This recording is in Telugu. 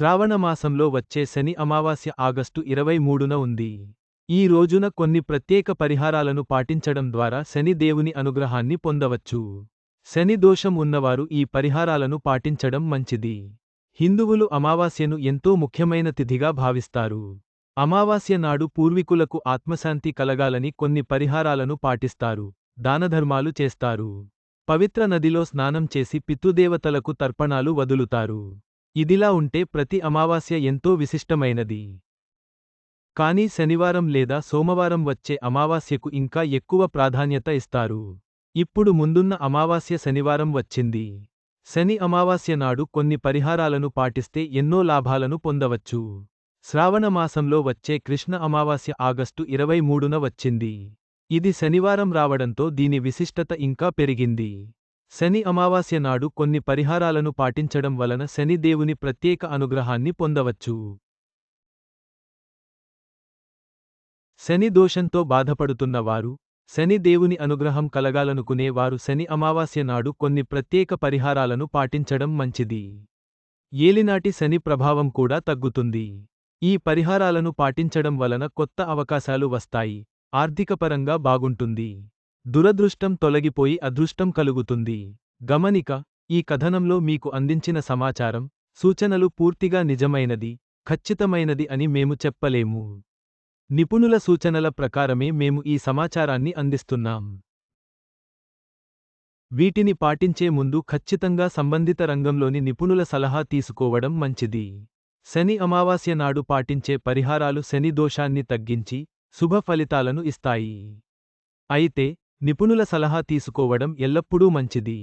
శ్రావణమాసంలో వచ్చే శని అమావాస్య ఆగస్టు 23న ఉంది. ఈ రోజున కొన్ని ప్రత్యేక పరిహారాలను పాటించడం ద్వారా శని దేవుని అనుగ్రహాన్ని పొందవచ్చు. శని దోషం ఉన్నవారు ఈ పరిహారాలను పాటించడం మంచిది. హిందువులు అమావాస్యను ఎంతో ముఖ్యమైన తిథిగా భావిస్తారు. అమావాస్య నాడు పూర్వీకులకు ఆత్మశాంతి కలగాలని కొన్ని పరిహారాలను పాటిస్తారు, దానధర్మాలు చేస్తారు. పవిత్ర నదిలో స్నానం చేసి పితృదేవతలకు తర్పణాలు వదులుతారు. ఇదిలా ఉంటే ప్రతి అమావాస్య ఎంతో విశిష్టమైనది. కానీ శనివారం లేదా సోమవారం వచ్చే అమావాస్యకు ఇంకా ఎక్కువ ప్రాధాన్యత ఇస్తారు. ఇప్పుడు ముందున్న అమావాస్య శనివారం వచ్చింది. శని అమావాస్య నాడు కొన్ని పరిహారాలను పాటిస్తే ఎన్నో లాభాలను పొందవచ్చు. శ్రావణ మాసంలో వచ్చే కృష్ణ అమావాస్య ఆగస్టు 23న వచ్చింది. ఇది శనివారం రావడంతో దీని విశిష్టత ఇంకా పెరిగింది. శని అమావాస్య నాడు కొన్ని పరిహారాలను పాటించడం వలన శని దేవుని ప్రత్యేక అనుగ్రహాన్ని పొందవచ్చు. శని దోషంతో బాధపడుతున్న వారు, శని దేవుని అనుగ్రహం కలగాలనుకునే వారు శని అమావాస్య నాడు కొన్ని ప్రత్యేక పరిహారాలను పాటించడం మంచిది. ఏలినాటి శని ప్రభావం కూడా తగ్గుతుంది. ఈ పరిహారాలను పాటించడం వలన కొత్త అవకాశాలు వస్తాయి, ఆర్థికపరంగా బాగుంటుంది. దురదృష్టం తొలగిపోయి అదృష్టం కలుగుతుంది. గమనిక: ఈ కథనంలో మీకు అందించిన సమాచారం, సూచనలు పూర్తిగా నిజమైనది, ఖచ్చితమైనది అని మేము చెప్పలేము. నిపుణుల సూచనల ప్రకారమే మేము ఈ సమాచారాన్ని అందిస్తున్నాం. వీటిని పాటించే ముందు ఖచ్చితంగా సంబంధిత రంగంలోని నిపుణుల సలహా తీసుకోవడం మంచిది. శని అమావాస్య నాడు పాటించే పరిహారాలు శని దోషాన్ని తగ్గించి, శుభ ఫలితాలను ఇస్తాయి. అయితే, నిపుణుల సలహా తీసుకోవడం ఎల్లప్పుడూ మంచిది.